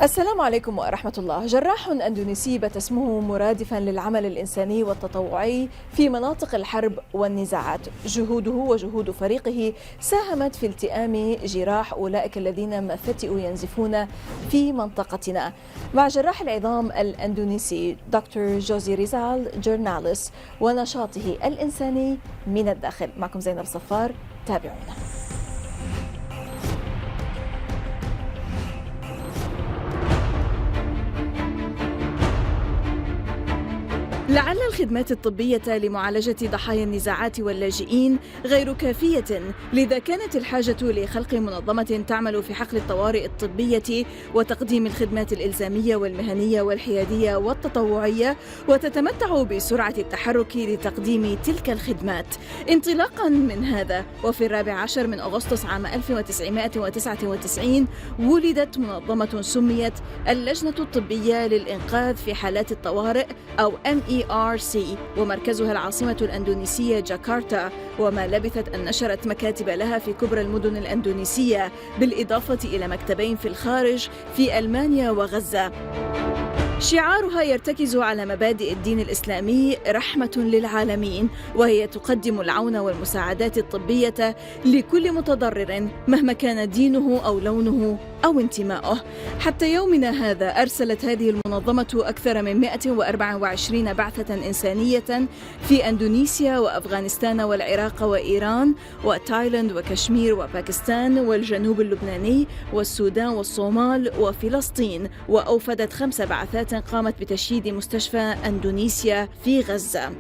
السلام عليكم ورحمة الله. جراح أندونيسي بات اسمه مرادفا للعمل الإنساني والتطوعي في مناطق الحرب والنزاعات. جهوده وجهود فريقه ساهمت في التئام جراح أولئك الذين ما فتئوا ينزفون في منطقتنا. مع جراح العظام الأندونيسي دكتور جوسيه رزال جورناليس ونشاطه الإنساني من الداخل. معكم زينب صفار، تابعونا. لعل الخدمات الطبية لمعالجة ضحايا النزاعات واللاجئين غير كافية، لذا كانت الحاجة لخلق منظمة تعمل في حقل الطوارئ الطبية وتقديم الخدمات الإلزامية والمهنية والحيادية والتطوعية، وتتمتع بسرعة التحرك لتقديم تلك الخدمات. انطلاقا من هذا، وفي 14 من أغسطس عام 1999 ولدت منظمة سميت اللجنة الطبية للإنقاذ في حالات الطوارئ أو MERC، ومركزها العاصمة الأندونيسية جاكرتا، وما لبثت أن نشرت مكاتب لها في كبرى المدن الأندونيسية، بالإضافة إلى مكتبين في الخارج في ألمانيا وغزة. شعارها يرتكز على مبادئ الدين الإسلامي رحمة للعالمين، وهي تقدم العون والمساعدات الطبية لكل متضرر مهما كان دينه أو لونه أو انتماؤه. حتى يومنا هذا أرسلت هذه المنظمة أكثر من 124 بعثة إنسانية في أندونيسيا وأفغانستان والعراق وإيران وتايلاند وكشمير وباكستان والجنوب اللبناني والسودان والصومال وفلسطين، وأوفدت 5 بعثات قامت بتشييد مستشفى أندونيسيا في غزة.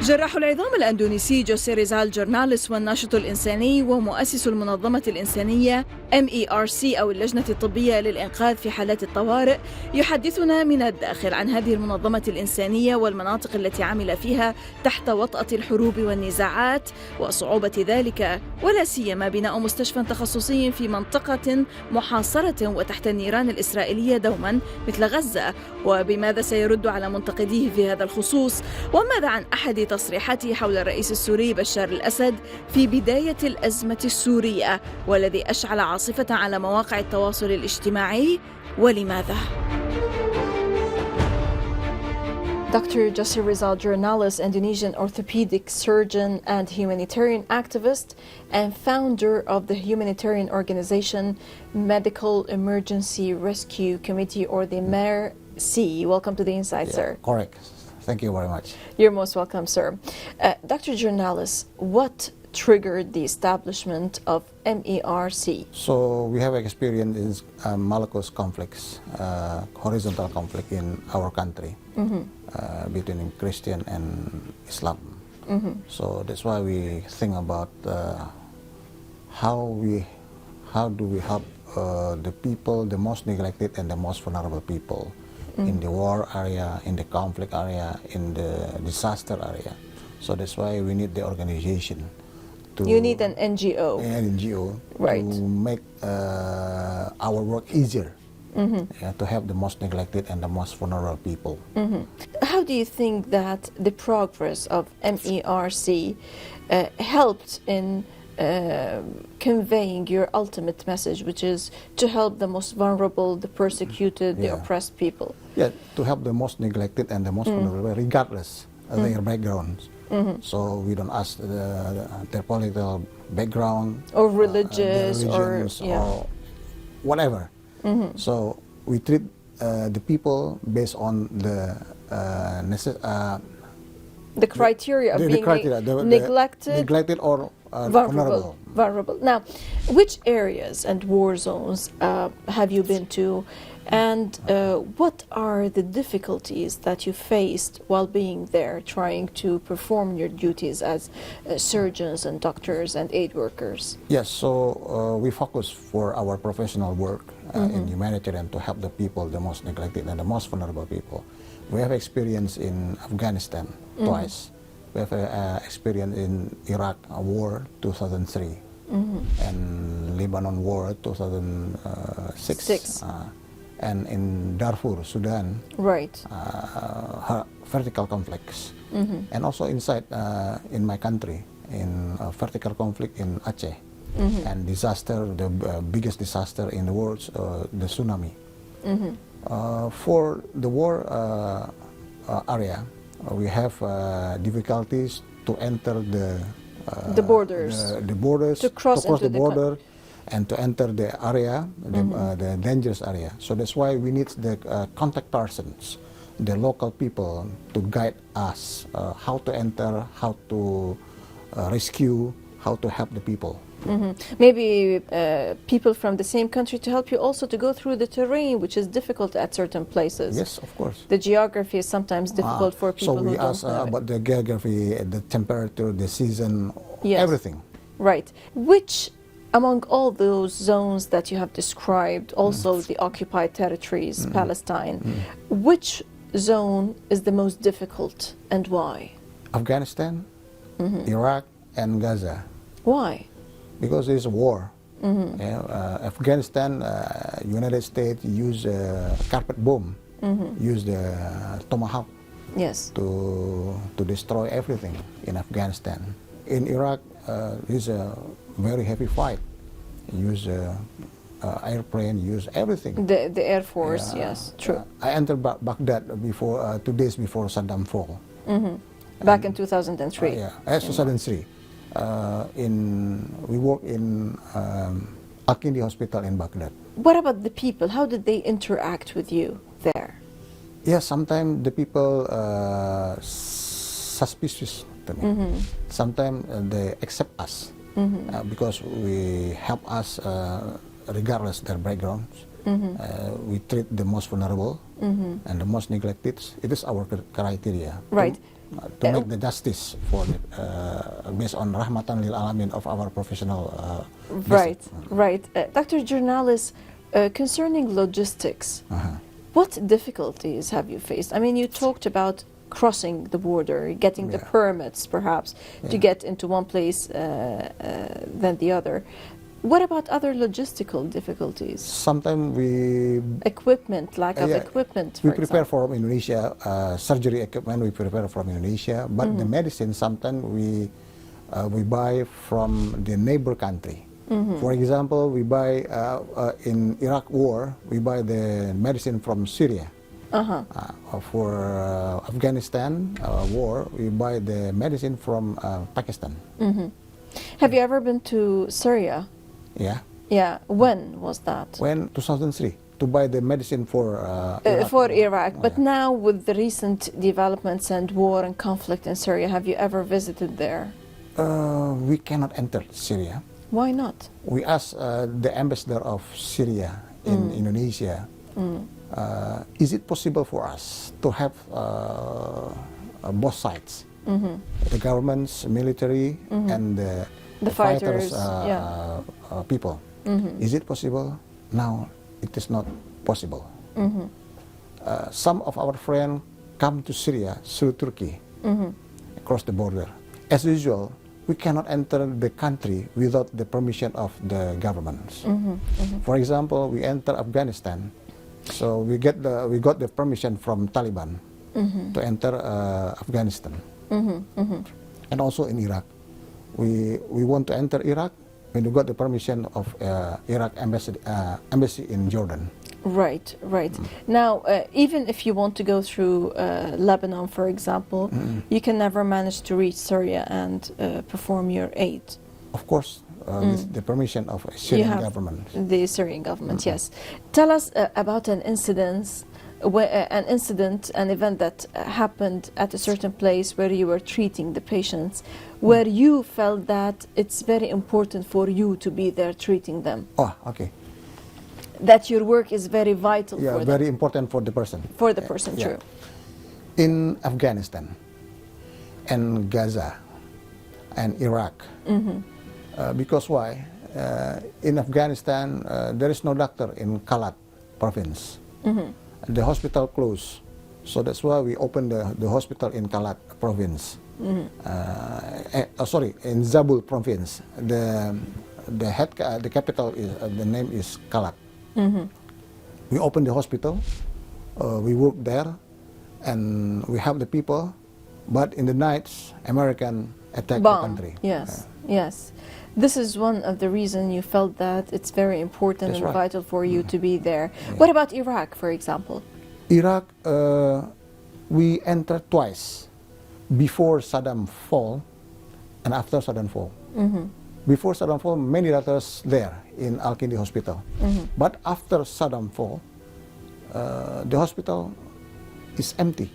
جراح العظام الأندونيسي جوسيه رزال جورناليس والناشط الإنساني ومؤسس المنظمة الإنسانية MERC أو اللجنة الطبية للإنقاذ في حالات الطوارئ يحدثنا من الداخل عن هذه المنظمة الإنسانية والمناطق التي عمل فيها تحت وطأة الحروب والنزاعات وصعوبة ذلك، ولا سيما بناء مستشفى تخصصي في منطقة محاصرة وتحت النيران الإسرائيلية دوما مثل غزة. وبماذا سيرد على منتقديه في هذا الخصوص؟ وماذا عن أحد تصريحاته حول الرئيس السوري بشار الأسد في بداية الأزمة السورية، والذي أشعل عاصفة على مواقع التواصل الاجتماعي؟ ولماذا؟ Dr. Josie Rizal Jurnalis, Indonesian orthopedic surgeon and humanitarian activist and founder of the humanitarian organization Medical Emergency Rescue Committee, or the MERC. Welcome to the Inside, sir. Correct. Thank you very much. You're most welcome, sir. Dr. Jurnalis, what triggered the establishment of MERC? So we have experience in Malakos conflicts, horizontal conflict in our country between Christian and Islam. So that's why we think about how do we help the people, the most neglected and the most vulnerable people in the war area, in the conflict area, in the disaster area. So that's why we need the organization. You need an NGO. An NGO, right, to make our work easier, to help the most neglected and the most vulnerable people. How do you think that the progress of MERC helped in conveying your ultimate message, which is to help the most vulnerable, the persecuted, the oppressed people? Yeah, to help the most neglected and the most vulnerable, regardless of their backgrounds. So we don't ask their political background or religious or whatever. So we treat the people based on the criteria of being neglected or vulnerable. Now, which areas and war zones have you been to, and what are the difficulties that you faced while being there, trying to perform your duties as surgeons and doctors and aid workers? Yes, so we focus for our professional work in humanitarian to help the people, the most neglected and the most vulnerable people. We have experience in Afghanistan twice. We have experience in Iraq war 2003 and Lebanon war 2006. And in Darfur, Sudan, right, vertical conflicts, and also inside in my country in vertical conflict in Aceh. and disaster, the biggest disaster in the world, the tsunami. For the war area, we have difficulties to enter the borders. The borders, to cross the border, and to enter the area, the dangerous area. So that's why we need the contact persons, the local people, to guide us how to enter, how to rescue, how to help the people. Maybe people from the same country to help you also to go through the terrain, which is difficult at certain places. Yes, of course. The geography is sometimes difficult for people who don't know. So we ask about the geography, the temperature, the season, yes. everything. Right. Which, among all those zones that you have described, also the occupied territories, Palestine, which zone is the most difficult and why? Afghanistan, Iraq, and Gaza. Why? Because there's a war. Afghanistan, United States use carpet bomb, use the tomahawk, yes, to destroy everything in Afghanistan. In Iraq, there's a very heavy fight. Use airplane, use everything. The Air Force, yes, true. I entered Baghdad before 2 days before Saddam fall. Back in 2003. Yeah, 2003. We work in Al-Kindi Hospital in Baghdad. What about the people? How did they interact with you there? Yeah, sometimes the people suspicious to me. Sometimes they accept us because we help us regardless their backgrounds. We treat the most vulnerable and the most neglected. It is our criteria. Right. To make the justice for based on rahmatan lil alamin of our professional right, right. Dr. Jurnalis, concerning logistics, what difficulties have you faced? I mean, you talked about crossing the border, getting the permits perhaps to get into one place than the other. What about other logistical difficulties? Sometimes we... Equipment, lack of equipment, we prepare from Indonesia, surgery equipment we prepare from Indonesia, but the medicine sometimes we buy from the neighbor country. For example, we buy, in Iraq war, we buy the medicine from Syria. For Afghanistan war, we buy the medicine from Pakistan. Have you ever been to Syria? Yeah. Yeah. When was that? When 2003 to buy the medicine for Iraq. For Iraq. But now with the recent developments and war and conflict in Syria, have you ever visited there? We cannot enter Syria. Why not? We asked the ambassador of Syria in Indonesia, is it possible for us to have both sides, the government's military and the fighters people? Is it possible? Now it is not possible. Some of our friends come to Syria through Turkey, across the border. As usual, we cannot enter the country without the permission of the governments. For example, we enter Afghanistan, so we got the permission from Taliban to enter Afghanistan, and also in Iraq. We want to enter Iraq when we got the permission of Iraq embassy in Jordan. Right, right. Now, even if you want to go through Lebanon, for example, you can never manage to reach Syria and perform your aid. Of course, with the permission of Syrian government. The Syrian government, yes. Tell us about an incident, an event that happened at a certain place where you were treating the patients, where you felt that it's very important for you to be there treating them. Oh, okay. That your work is very vital for them. Yeah, very important for the person. For the person, true. In Afghanistan and Gaza and Iraq, because why? In Afghanistan, there is no doctor in Kalat province. The hospital closed, so that's why we opened the hospital in Kalat province. Sorry, in Zabul province. The capital is the name is Kalat. We opened the hospital. We work there, and we help the people. But in the nights, American attack the country. Yes, yes. This is one of the reasons you felt that it's very important That's and right. vital for you to be there. Yeah. What about Iraq, for example? Iraq, we entered twice, before Saddam fall and after Saddam fall. Before Saddam fall, many doctors there in Al-Kindi hospital. But after Saddam fall, the hospital is empty,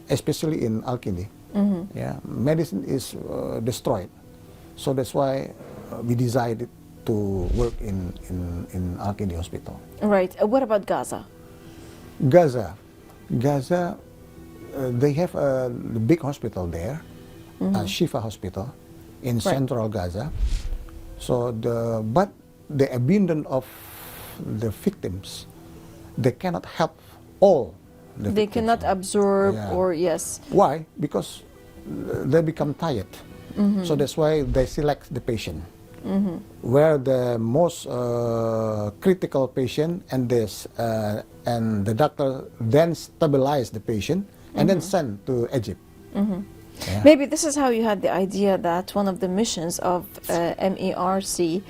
especially in Al-Kindi. Yeah, medicine is destroyed. So that's why we decided to work in Al-Kindi hospital. Right. What about Gaza? Gaza, they have a big hospital there, a Shifa hospital in central Gaza. So but the abundance of the victims, they cannot help all the They victims. cannot absorb Yeah. or yes. Why? Because they become tired. So that's why they select the patient. Where the most critical patient and the doctor then stabilize the patient and then send to Egypt. Yeah. Maybe this is how you had the idea that one of the missions of MERC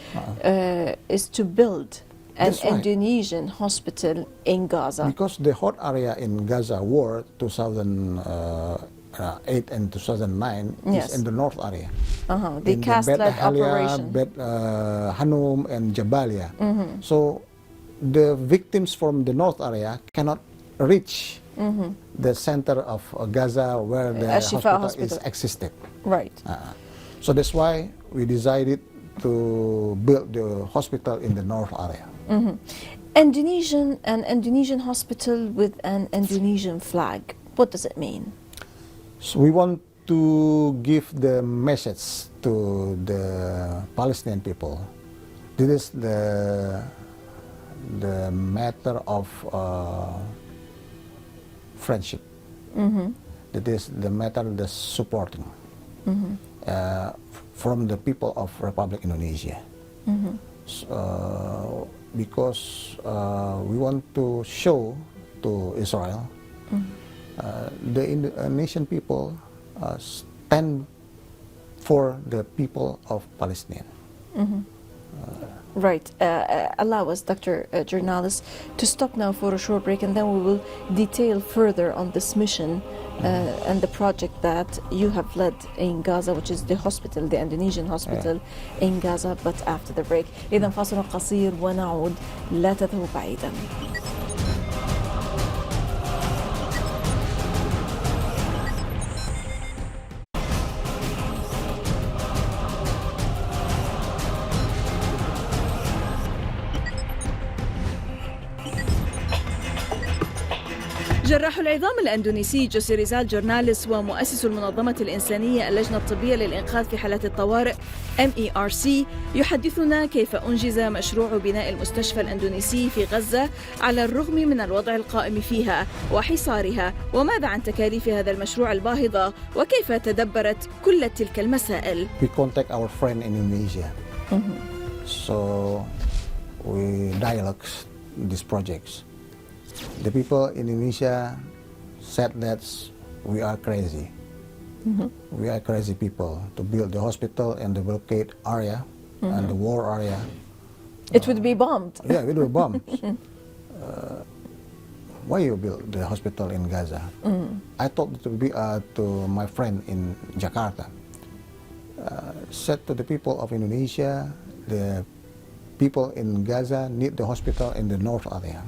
is to build an That's right. Indonesian hospital in Gaza. Because the hot area in Gaza war 2008 and 2009 Yes. is in the north area. The In cast-led Bet Halia, operation. Bet Hanum and Jabalia. So the victims from the north area cannot reach the center of Gaza where the Al-Shifa hospital is hospital. existed. Right. So that's why we decided to build the hospital in the north area. An Indonesian hospital with an Indonesian flag. What does it mean? So we want to give the message to the Palestinian people. This is the matter of friendship. That is the matter of the supporting from the people of Republic Indonesia. Because we want to show to Israel the Indonesian people stand for the people of Palestine. Right. Allow us, Dr. Jورناليس, to stop now for a short break, and then we will detail further on this mission and the project that you have led in Gaza, which is the hospital, the Indonesian hospital in Gaza, but after the break. إذا فاصل قصير ونعود، لا تذهبوا بعيدا. جراح العظام الأندونيسي جوسيه رزال جورناليس ومؤسس المنظمة الإنسانية اللجنة الطبية للإنقاذ في حالات الطوارئ MERC يحدثنا كيف أنجز مشروع بناء المستشفى الأندونيسي في غزة على الرغم من الوضع القائم فيها وحصارها، وماذا عن تكاليف هذا المشروع الباهظة وكيف تدبرت كل تلك المسائل. We contact our friend in Indonesia. So we dialogue these projects. The people in Indonesia said that we are crazy. We are crazy people to build the hospital in the blockade area and the war area. It would be bombed. Yeah, we do bombs. Why you build the hospital in Gaza? I talked to my friend in Jakarta. Said to the people of Indonesia, the people in Gaza need the hospital in the north area.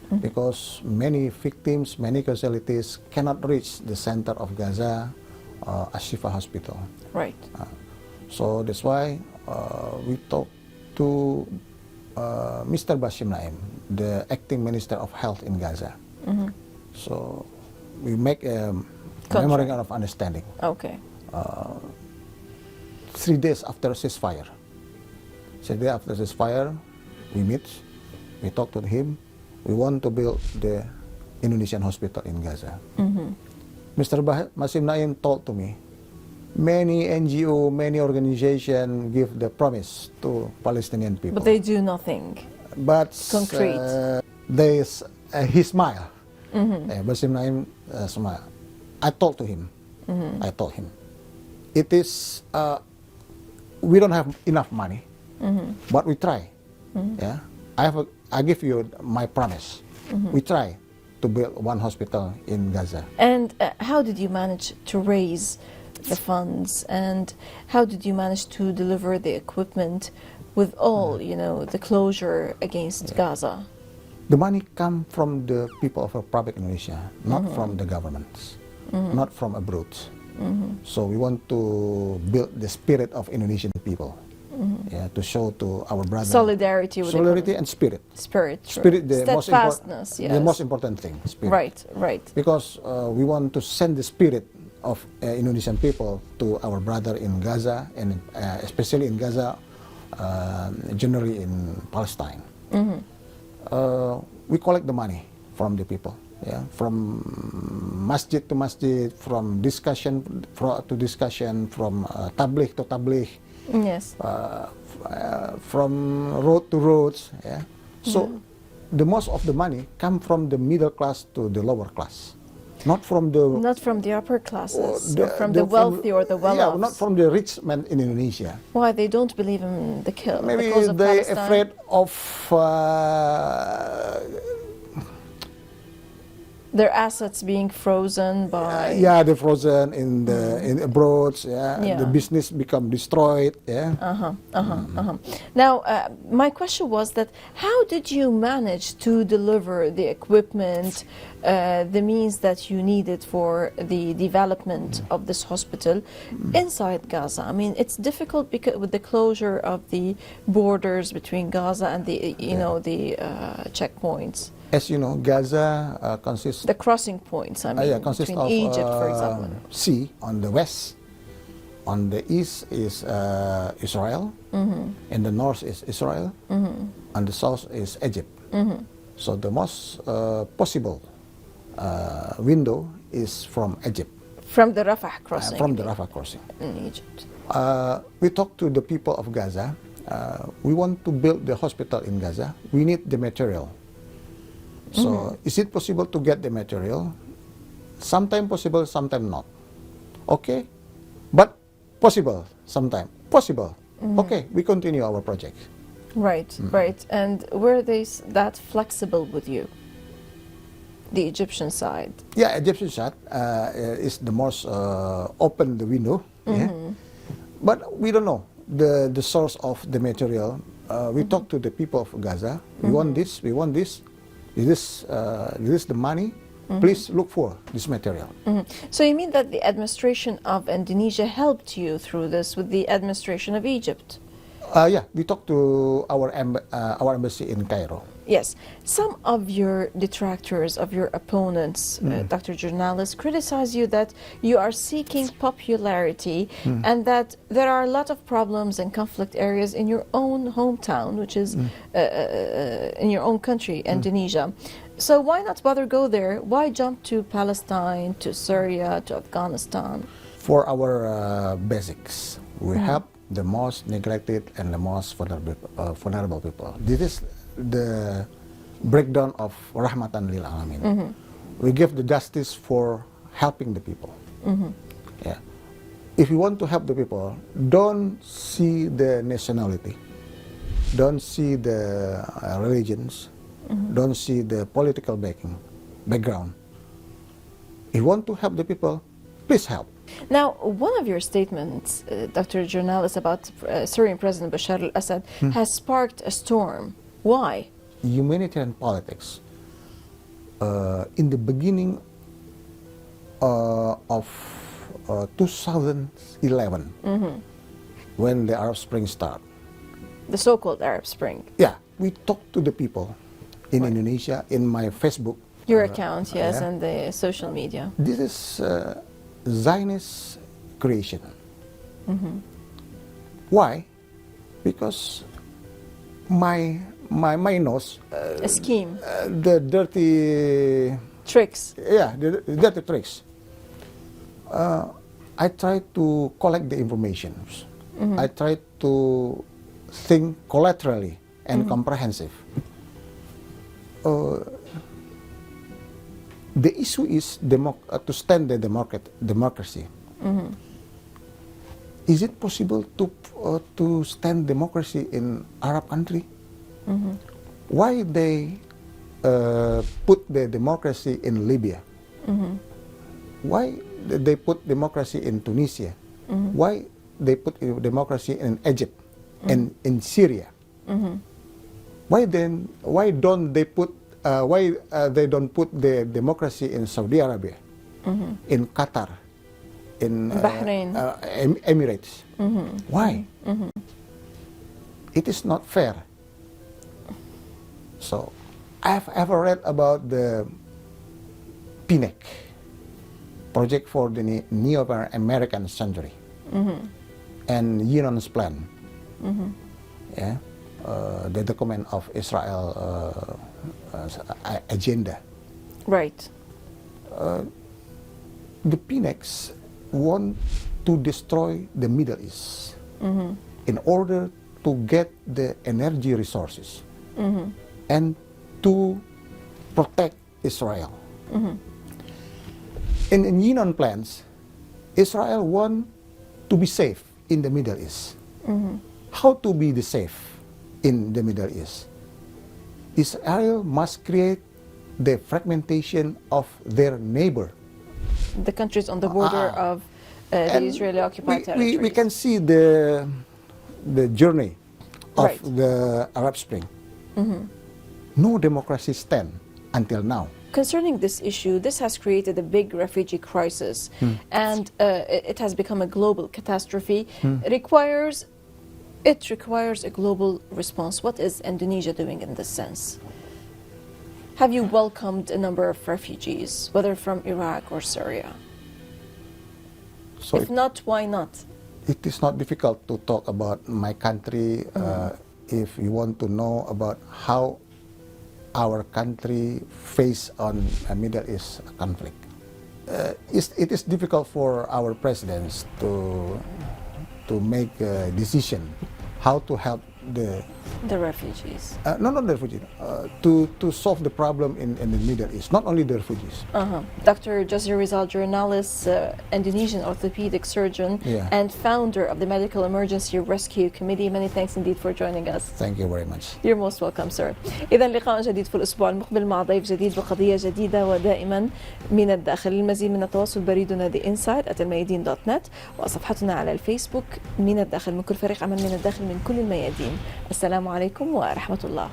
Because many victims, many casualties cannot reach the center of Gaza, Al-Shifa hospital. Right. So that's why we talked to Mr. Basim Naim, the acting Minister of Health in Gaza. So we make a memorandum of understanding. Okay. 3 days after ceasefire. 3 days after ceasefire, we meet, we talk to him. We want to build the Indonesian hospital in Gaza. Mr. Basim Naim told to me, many NGO, many organizations give the promise to Palestinian people. But they do nothing. But concrete. He smiled. Basim Naim smiled. I told to him, I told him, it is we don't have enough money, but we try. Yeah, I give you my promise. We try to build one hospital in Gaza. And how did you manage to raise the funds, and how did you manage to deliver the equipment with all, you know, the closure against Gaza? The money come from the people of Republic Indonesia, not from the governments, not from abroad. So we want to build the spirit of Indonesian people, to show to our brothers Solidarity with and spirit. Spirit, The steadfastness, the most important thing. Spirit. Right. Because we want to send the spirit of Indonesian people to our brother in Gaza, and especially in Gaza, generally in Palestine. We collect the money from the people, from masjid to masjid, from discussion to discussion, from tabligh to tabligh, Yes. from road to roads. So the most of the money come from the middle class to the lower class. Not from the upper classes, or from the wealthy or the well-offs. Yeah, not from the rich men in Indonesia. Why? They don't believe in the kill. Maybe the cause of they're Palestine? afraid of their assets being frozen by. they're frozen in the in abroad. The business become destroyed. Now, my question was that how did you manage to deliver the equipment, the means that you needed for the development of this hospital inside Gaza? I mean, it's difficult because with the closure of the borders between Gaza and the the checkpoints. As you know, Gaza consists the crossing points. I mean, consists between of Egypt, for example. sea on the west. On the east is Israel. In the north is Israel. And the south is Egypt. So the most possible window is from Egypt. From the Rafah crossing. From the Rafah crossing. In Egypt. We talked to the people of Gaza. We want to build the hospital in Gaza. We need the material. So is it possible to get the material? Sometimes possible, sometimes not. Okay, but possible, sometimes possible. Okay, we continue our project. Right. And were they that flexible with you? The Egyptian side. Yeah, Egyptian side is the most open the window. But we don't know the source of the material. We talk to the people of Gaza. We want this. We want this. This is the money. Please look for this material. So you mean that the administration of Indonesia helped you through this with the administration of Egypt? We talked to our embassy in Cairo. Yes. Some of your detractors, of your opponents, Dr. Jورناليس, criticize you that you are seeking popularity and that there are a lot of problems and conflict areas in your own hometown, which is in your own country, Indonesia. So why not bother go there? Why jump to Palestine, to Syria, to Afghanistan? For our basics, we help the most neglected and the most vulnerable people. This is the breakdown of Rahmatan lil Alamin. We give the justice for helping the people. If you want to help the people, don't see the nationality, don't see the religions, don't see the political background. If you want to help the people, please help. Now, one of your statements, Dr. Jورناليس, about Syrian President Bashar al-Assad has sparked a storm. Why? Humanitarian politics. In the beginning of 2011, when the Arab Spring started. The so-called Arab Spring. Yeah, we talked to the people in Indonesia, in my Facebook. Your account, yes, and the social media. This is Zionist creation. Why? Because my nose. A scheme. The dirty tricks. Yeah, the dirty tricks. I try to collect the information. I try to think collaterally and comprehensive. The issue is to stand the democracy. is it possible to stand democracy in Arab country? Why they put the democracy in Libya? Why they put democracy in Tunisia? Why they put democracy in Egypt and in Syria? Why don't they put they don't put the democracy in Saudi Arabia, in Qatar, in Bahrain, Emirates? Why? It is not fair. So, I've ever read about the PNEC, Project for the Neo-American Century, and Yunan's plan, yeah, the document of Israel agenda. right. The PNECs want to destroy the Middle East in order to get the energy resources and to protect Israel. In Yunan plans, Israel want to be safe in the Middle East. How to be the safe in the Middle East? Israel must create the fragmentation of their neighbor. The countries on the border of the Israeli-occupied territories. We can see the journey of Right. the Arab Spring. No democracy stand until now. Concerning this issue, this has created a big refugee crisis, and it has become a global catastrophe. It requires a global response. What is Indonesia doing in this sense? Have you welcomed a number of refugees, whether from Iraq or Syria? So If not, why not? it is not difficult to talk about my country if you want to know about how our country face on a Middle East conflict. It is difficult for our presidents to make a decision how to help the refugees. not the refugees, to solve the problem in the Middle East, not only the refugees. Dr. José Rزال, journalist, Indonesian orthopedic surgeon, and founder of the Medical Emergency Rescue Committee. Many thanks indeed for joining us. Thank you very much. You're most welcome, sir. إذا لقاء جديد في الأسبوع المقبل مع ضيف جديد وقضية جديدة ودائما من الداخل. المزيد من التواصل بريدنا theinsight@almayadin.net وصفحتنا على الفيسبوك من الداخل، من كل فريق عمل من الداخل من كل الميادين. السلام عليكم ورحمة الله.